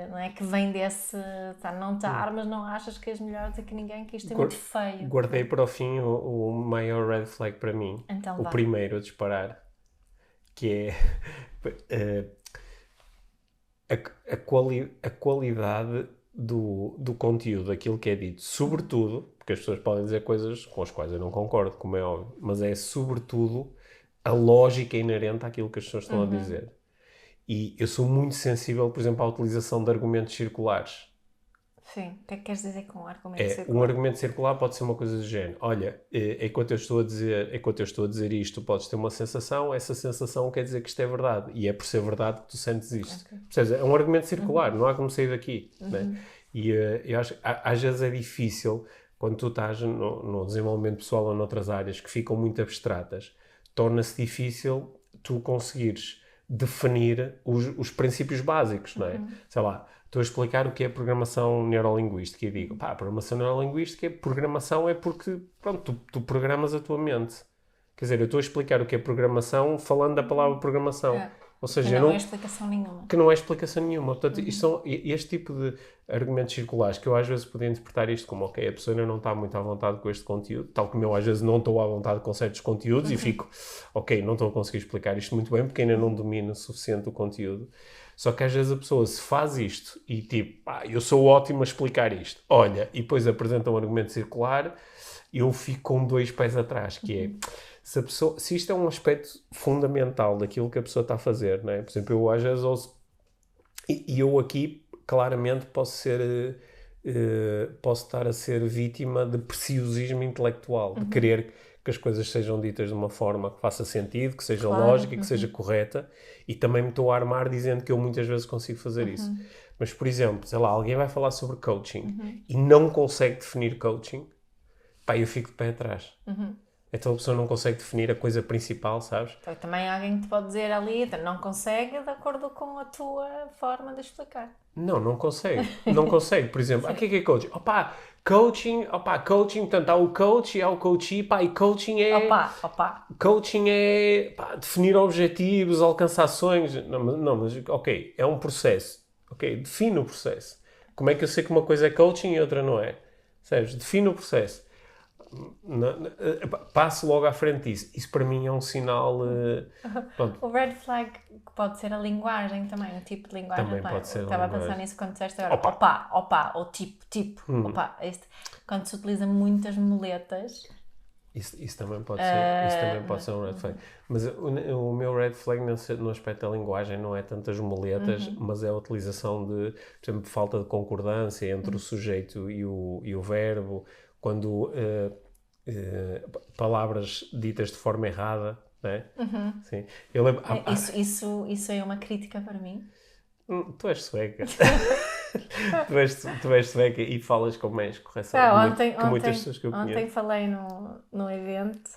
não é, que vem desse, não te armas, não achas que és melhor do que ninguém, que isto é muito feio. Guardei para o fim o maior red flag para mim, então, o primeiro a disparar, que é a qualidade do conteúdo, aquilo que é dito, sobretudo, porque as pessoas podem dizer coisas com as quais eu não concordo, como é óbvio, mas é sobretudo a lógica inerente àquilo que as pessoas estão a dizer. E eu sou muito sensível, por exemplo, à utilização de argumentos circulares. Sim, o que é que queres dizer com argumento circular? Um argumento circular pode ser uma coisa do género. Olha, enquanto eu estou a dizer isto, podes ter uma sensação, essa sensação quer dizer que isto é verdade. E é por ser verdade que tu sentes isto. Okay. Percebes? É um argumento circular, não há como sair daqui. Né? E eu acho que às vezes é difícil, quando tu estás no desenvolvimento pessoal ou noutras áreas que ficam muito abstratas, torna-se difícil tu conseguires definir os princípios básicos, não é? Sei lá, estou a explicar o que é programação neurolinguística e digo, programação neurolinguística, programação é porque, pronto, tu programas a tua mente. Quer dizer, eu estou a explicar o que é programação falando da palavra programação. Ou seja, que não é explicação nenhuma. Que não é explicação nenhuma. Portanto, isto são este tipo de argumentos circulares que eu às vezes podia interpretar isto como, ok, a pessoa ainda não está muito à vontade com este conteúdo, tal como eu às vezes não estou à vontade com certos conteúdos e fico, ok, não estou a conseguir explicar isto muito bem porque ainda não domino o suficiente o conteúdo. Só que às vezes a pessoa se faz isto e tipo, eu sou ótimo a explicar isto, olha, e depois apresenta um argumento circular, eu fico com 2 pés atrás, que é... Se isto é um aspecto fundamental daquilo que a pessoa está a fazer, não é? Por exemplo, eu às vezes ouço... E eu aqui, claramente, posso ser posso estar a ser vítima de preciosismo intelectual, de querer que as coisas sejam ditas de uma forma que faça sentido, que seja lógica, que seja correta, e também me estou a armar dizendo que eu muitas vezes consigo fazer isso. Mas, por exemplo, sei lá, alguém vai falar sobre coaching e não consegue definir coaching, pá, eu fico de pé atrás. Então a pessoa não consegue definir a coisa principal, sabes? Então, também há alguém que te pode dizer ali, não consegue de acordo com a tua forma de explicar. Não consegue. Não consegue. Por exemplo, o que é coaching? Coaching, portanto, há o coach e há o coachee, pá, e coaching é... Coaching é, pá, definir objetivos, alcançar sonhos. Não, mas, ok, é um processo. Ok, define o processo. Como é que eu sei que uma coisa é coaching e outra não é? Sabes? Define o processo. Passo logo à frente disso. Isso para mim é um sinal... O red flag pode ser a linguagem também, o tipo de linguagem. Também pode ser a Estava linguagem. a pensar nisso quando disseste agora. Opa, ou tipo. Opa, quando se utiliza muitas muletas... Isso também pode ser, isso também pode ser um red flag. Mas o meu red flag no aspecto da linguagem não é tanto as muletas, mas é a utilização de, por exemplo, falta de concordância entre o sujeito e o verbo, quando palavras ditas de forma errada, não é? Sim. Eu lembro, Isso é uma crítica para mim. Tu és sueca. tu és sueca e falas com mais correção que muitas pessoas que eu conheço. Ontem falei num evento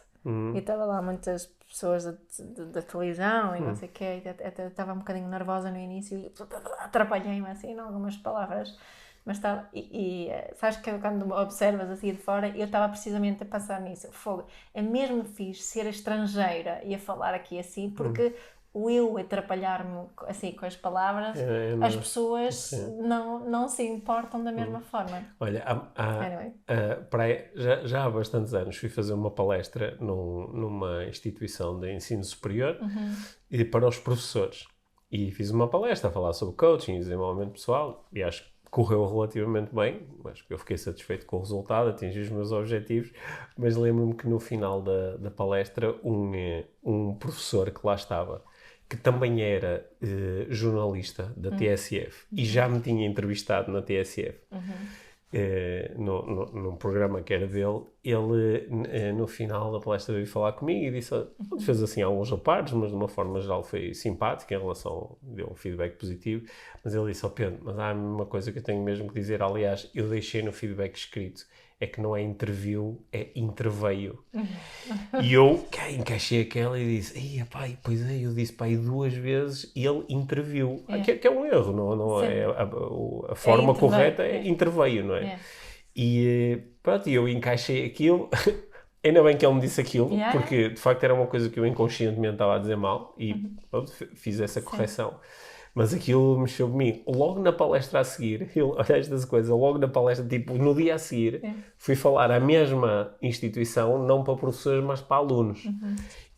e estava lá muitas pessoas da televisão e não sei o quê. Até estava um bocadinho nervosa no início e atrapalhei-me assim em algumas palavras. Mas estava, sabes que quando observas assim de fora, eu estava precisamente a pensar nisso. Fogo, é mesmo fixe ser estrangeira e a falar aqui assim, porque o eu atrapalhar-me assim com as palavras, as pessoas não se importam da mesma forma. Olha, já há bastantes anos fui fazer uma palestra numa instituição de ensino superior e para os professores. E fiz uma palestra a falar sobre coaching e desenvolvimento pessoal e acho que correu relativamente bem, acho que eu fiquei satisfeito com o resultado, atingi os meus objetivos, mas lembro-me que no final da palestra um professor que lá estava, que também era jornalista da TSF e já me tinha entrevistado na TSF, num programa que era dele, ele no final da palestra veio falar comigo e disse, fez assim alguns reparos, mas de uma forma geral foi simpático em relação, deu um feedback positivo, mas ele disse, Pedro, mas há uma coisa que eu tenho mesmo que dizer, aliás, eu deixei no feedback escrito, é que não é interview, é interveio. E eu encaixei aquela e disse, pois é, eu disse, pai, 2 vezes ele interviu. Que é um erro, não é? A forma correta é interveio, não é? E pronto, eu encaixei aquilo. Ainda bem que ele me disse aquilo, porque de facto era uma coisa que eu inconscientemente estava a dizer mal e pronto, fiz essa correção. Mas aquilo mexeu comigo. Logo na palestra a seguir, olha estas coisas, logo na palestra, tipo, no dia a seguir, fui falar à mesma instituição, não para professores, mas para alunos.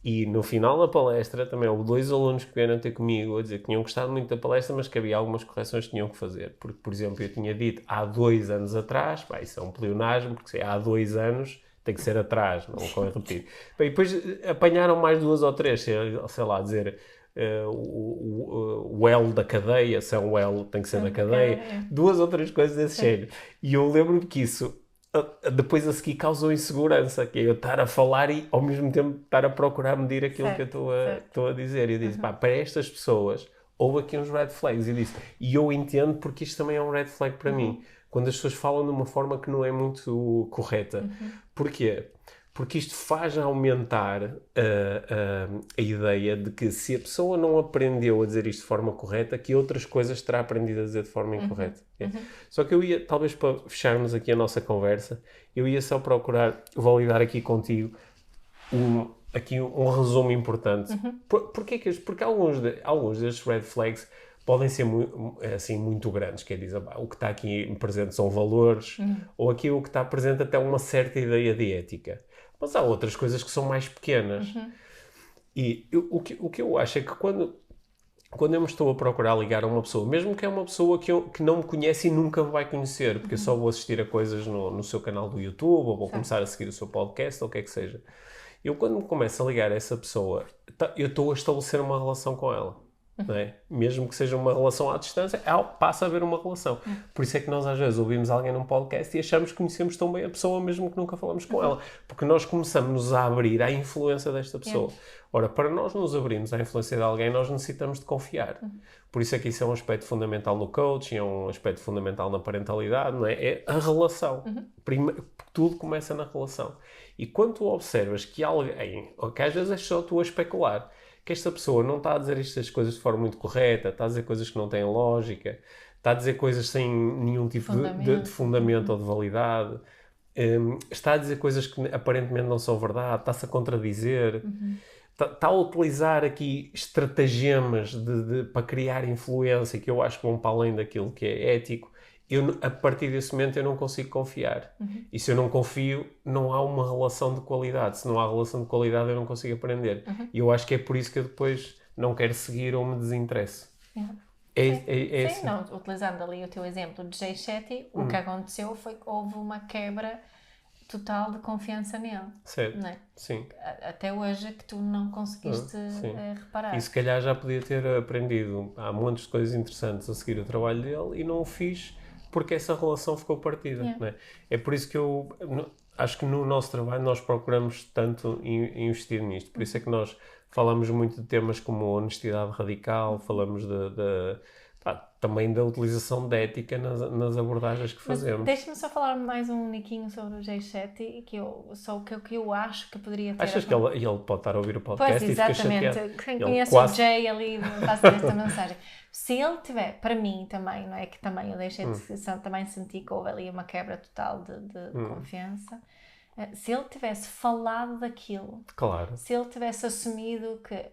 E no final da palestra também houve 2 alunos que vieram ter comigo a dizer que tinham gostado muito da palestra, mas que havia algumas correções que tinham que fazer. Porque, por exemplo, eu tinha dito há 2 anos atrás, isso é um pleonasmo, porque há 2 anos tem que ser atrás, não convém repetir. Bem, depois apanharam mais 2 ou 3, sei lá, dizer... o L da cadeia, se é um L tem que ser da cadeia, 2 ou 3 coisas desse género. E eu lembro-me que isso depois a seguir causou insegurança, que é eu estar a falar e ao mesmo tempo estar a procurar medir aquilo que eu estou a dizer. E eu disse, para estas pessoas houve aqui uns red flags, e eu entendo porque isto também é um red flag para mim, quando as pessoas falam de uma forma que não é muito correta. Porquê? Porque isto faz aumentar a ideia de que se a pessoa não aprendeu a dizer isto de forma correta, que outras coisas terá aprendido a dizer de forma incorreta. Só que eu ia, talvez para fecharmos aqui a nossa conversa, eu ia só procurar validar aqui contigo um resumo importante. Porque alguns destes red flags podem ser assim, muito grandes, quer dizer, o que está aqui presente são valores, ou aqui o que está presente até uma certa ideia de ética. Mas há outras coisas que são mais pequenas. E o que eu acho é que quando eu me estou a procurar ligar a uma pessoa, mesmo que é uma pessoa que não me conhece e nunca me vai conhecer, porque eu só vou assistir a coisas no seu canal do YouTube, ou vou começar a seguir o seu podcast, ou o que é que seja. Eu, quando me começo a ligar a essa pessoa, eu estou a estabelecer uma relação com ela. não é? Mesmo que seja uma relação à distância, passa a haver uma relação. Por isso é que nós às vezes ouvimos alguém num podcast e achamos que conhecemos tão bem a pessoa mesmo que nunca falamos com ela. Porque nós começamos a abrir à influência desta pessoa. Ora, para nós nos abrirmos à influência de alguém, nós necessitamos de confiar. Por isso é que isso é um aspecto fundamental no coaching, é um aspecto fundamental na parentalidade, não é? É a relação. Tudo começa na relação. E quando tu observas que alguém, ou que às vezes és só tu a especular, que esta pessoa não está a dizer estas coisas de forma muito correta, está a dizer coisas que não têm lógica, está a dizer coisas sem nenhum tipo de fundamento ou de validade, está a dizer coisas que aparentemente não são verdade, está-se a contradizer, está a utilizar aqui estratagemas para criar influência que eu acho que vão para além daquilo que é ético. A partir desse momento eu não consigo confiar. E se eu não confio, não há uma relação de qualidade. Se não há relação de qualidade, eu não consigo aprender. E eu acho que é por isso que eu depois não quero seguir ou me desinteresso. Sim, assim. Não, utilizando ali o teu exemplo de Jay Shetty, o que aconteceu foi que houve uma quebra total de confiança nele. Certo, não é? Sim. Até hoje que tu não conseguiste reparar. E se calhar já podia ter aprendido. Há montes de coisas interessantes a seguir o trabalho dele e não o fiz porque essa relação ficou partida. Não é? É por isso que eu acho que no nosso trabalho nós procuramos tanto investir nisto. Por isso é que nós falamos muito de temas como honestidade radical, falamos também da utilização de ética nas abordagens que fazemos. Mas deixa-me só falar mais um niquinho sobre o Jay Shetty, que eu acho que poderia ter... Achas que ele pode estar a ouvir o podcast pois, e fica chateado? Quem conhece o Jay ali passa esta mensagem. Se ele tiver, para mim também, não é que também eu deixei também senti que houve ali uma quebra total de confiança. Se ele tivesse falado daquilo, claro. Se ele tivesse assumido que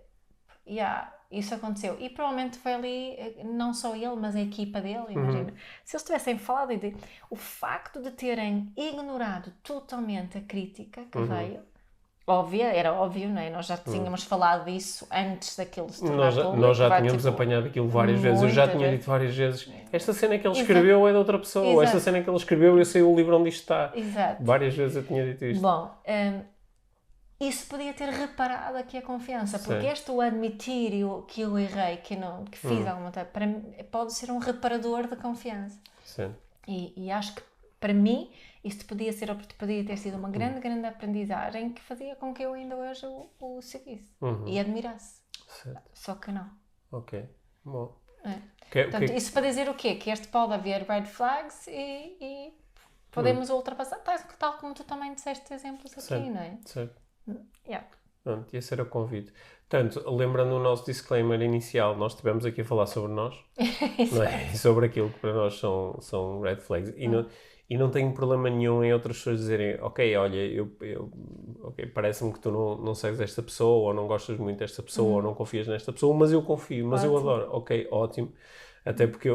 isso aconteceu, e provavelmente foi ali, não só ele, mas a equipa dele, imagina. Se eles tivessem falado, o facto de terem ignorado totalmente a crítica que veio, era óbvio, não é? Nós já tínhamos falado disso antes daquilo se tornar público. Nós já tínhamos apanhado aquilo várias vezes. Eu já tinha dito várias vezes, esta cena que ele escreveu é de outra pessoa. Exato. Esta cena que ele escreveu, eu sei o livro onde isto está. Exato. Várias vezes eu tinha dito isto. Bom, isso podia ter reparado aqui a confiança, porque o admitir que eu errei, que fiz alguma coisa, para mim, pode ser um reparador de confiança. Sim. E acho que, para mim, isto podia ter sido uma grande aprendizagem que fazia com que eu ainda hoje o seguisse e admirasse. Certo. Só que não. Ok, bom. Portanto, isso para dizer o quê? Que pode haver red flags e podemos ultrapassar, tal como tu também disseste exemplos aqui, certo. Não é? Certo. Pronto, esse era o convite. Portanto, lembrando o nosso disclaimer inicial, nós estivemos aqui a falar sobre nós, não é? E sobre aquilo que para nós são red flags. E não tenho problema nenhum em outras pessoas dizerem, ok, olha, parece-me que tu não segues esta pessoa, ou não gostas muito desta pessoa, ou não confias nesta pessoa, mas eu confio, mas eu adoro. Ok, ótimo. Até porque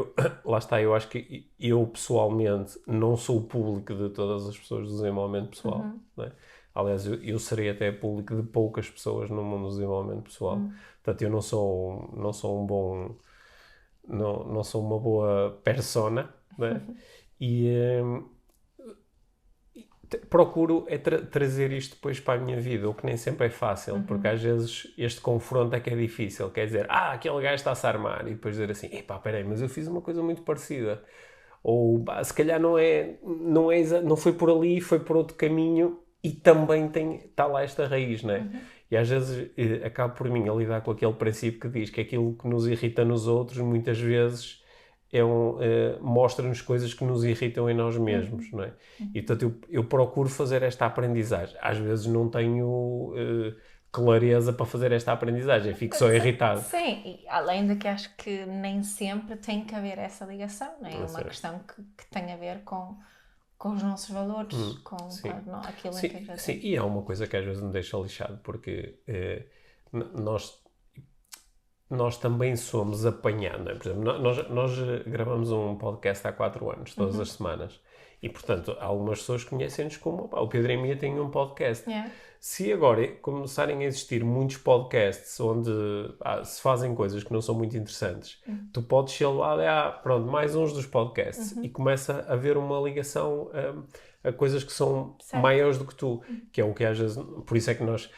lá está, eu acho que eu pessoalmente não sou o público de todas as pessoas do desenvolvimento pessoal, não é? Aliás, eu serei até público de poucas pessoas no mundo do desenvolvimento pessoal. Portanto, eu não sou um bom... Não sou uma boa persona, né? E procuro trazer isto depois para a minha vida, o que nem sempre é fácil, porque às vezes este confronto é que é difícil. Quer dizer, aquele gajo está-se a armar, e depois dizer assim, peraí, mas eu fiz uma coisa muito parecida. Ou, se calhar não foi por ali, foi por outro caminho, e também está lá esta raiz, não é? E às vezes acabo por mim a lidar com aquele princípio que diz que aquilo que nos irrita nos outros muitas vezes mostra-nos coisas que nos irritam em nós mesmos, não é? E portanto eu procuro fazer esta aprendizagem. Às vezes não tenho clareza para fazer esta aprendizagem, fico só irritado. Sim, e além de que acho que nem sempre tem que haver essa ligação, não é? É uma questão que tem a ver com os nossos valores, com aquilo em que a gente... Sim, e há uma coisa que às vezes me deixa lixado, porque nós também somos apanhados, não é? Por exemplo, nós gravamos um podcast há 4 anos, todas as semanas, E, portanto, algumas pessoas conhecem-nos como o Pedro e a Mia têm um podcast. Yeah. Se agora começarem a existir muitos podcasts onde se fazem coisas que não são muito interessantes, tu podes ser lá, pronto, mais uns dos podcasts. E começa a haver uma ligação a coisas que são maiores do que tu. Que é o que às vezes... Por isso é que nós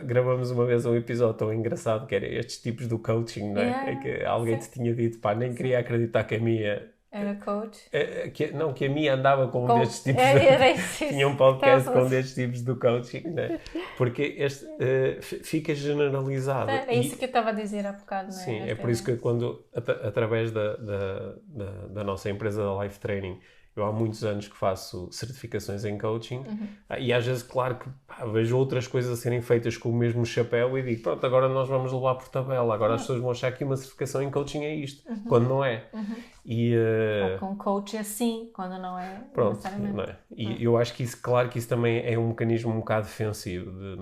gravamos uma vez um episódio tão engraçado que era estes tipos do coaching, não é? Yeah. É que alguém te tinha dito, nem queria acreditar que a Mia... Era coach? Que a Mia andava com um destes tipos tinha um podcast com destes tipos do coaching, né? Porque fica generalizado. É isso que eu estava a dizer há bocado, não é? Sim, é por isso que quando, através da nossa empresa da Life Training, eu há muitos anos que faço certificações em coaching e às vezes, claro que vejo outras coisas a serem feitas com o mesmo chapéu e digo, pronto, agora nós vamos levar por tabela, agora as pessoas vão achar que uma certificação em coaching é isto, quando não é. Ou com coach assim, quando não é pronto, não é? E eu acho que isso, claro que isso também é um mecanismo um bocado defensivo de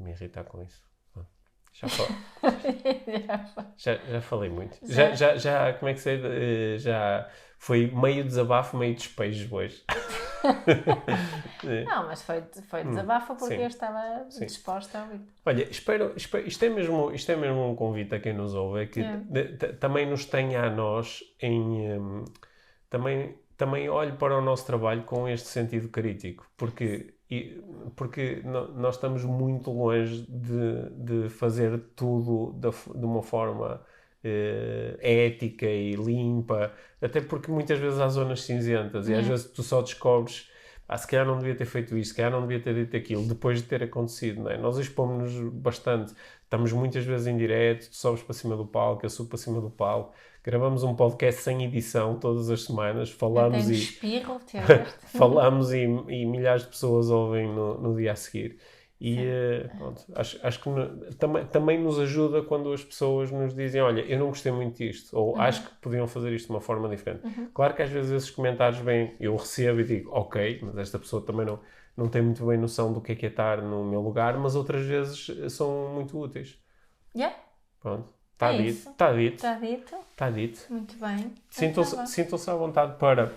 me irritar com isso. Já falei muito. Já como é que sei? Já foi meio desabafo, meio despejo hoje. Não, mas foi desabafo porque eu estava disposta a ouvir. Olha, espero isto é mesmo um convite a quem nos ouve, é que também nos tenha a nós também olhe para o nosso trabalho com este sentido crítico, porque nós estamos muito longe de fazer tudo de uma forma ética e limpa, até porque muitas vezes há zonas cinzentas e às vezes tu só descobres se calhar não devia ter feito isto, se calhar não devia ter dito aquilo, depois de ter acontecido, não é? Nós expomos-nos bastante, estamos muitas vezes em direto, tu sobes para cima do palco, eu subo para cima do palco, gravamos um podcast sem edição todas as semanas, falamos falamos e milhares de pessoas ouvem no dia a seguir. E pronto, acho que também nos ajuda quando as pessoas nos dizem, olha, eu não gostei muito disto, ou acho que podiam fazer isto de uma forma diferente. Claro que às vezes esses comentários vêm, eu recebo e digo, ok, mas esta pessoa também não tem muito bem noção do que é estar no meu lugar, mas outras vezes são muito úteis. Pronto, está dito. Muito bem. Sintam-se à vontade para,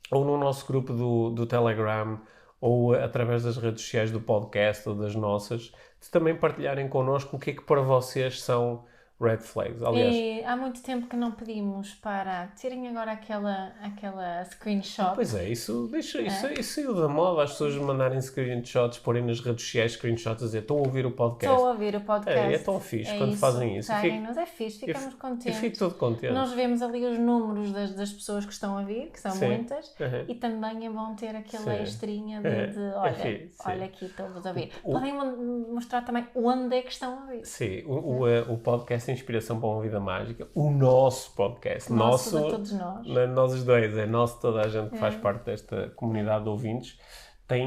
ou no nosso grupo do Telegram, ou através das redes sociais do podcast ou das nossas, de também partilharem connosco o que é que para vocês são red flags. Aliás, e há muito tempo que não pedimos para tirem agora aquela screenshot. Pois é, isso saiu da moda, as pessoas mandarem screenshots, porem nas redes sociais screenshots a dizer estou a ouvir o podcast. Estou a ouvir o podcast. É tão fixe quando fazem isso. Nos é fixe, ficamos contentes. Eu fico todo contente. Nós vemos ali os números das pessoas que estão a vir, que são muitas, e também é bom ter aquela extrinha de olha aqui, estou-vos a ouvir. Podem mostrar também onde é que estão a ouvir. Sim, o podcast Inspiração para uma Vida Mágica, o nosso podcast, nosso de todos nós. Nós os dois, é nosso, toda a gente que faz parte desta comunidade de ouvintes, tem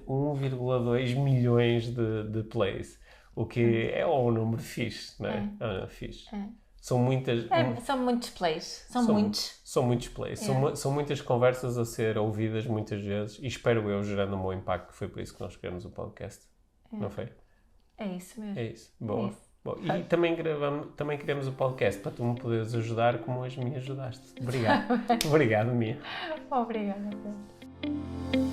1,2 milhões de plays, o que é um número fixe, não é? É fixe. São muitas... são muitos plays. São muitos plays. São muitas conversas a ser ouvidas muitas vezes e espero eu gerando um bom impacto, que foi por isso que nós criamos o podcast. Não foi? É isso mesmo. É isso. Boa. Bom, e também queremos o podcast para tu me poderes ajudar como hoje me ajudaste. Obrigado. Obrigado, Mia. Obrigada, Pedro.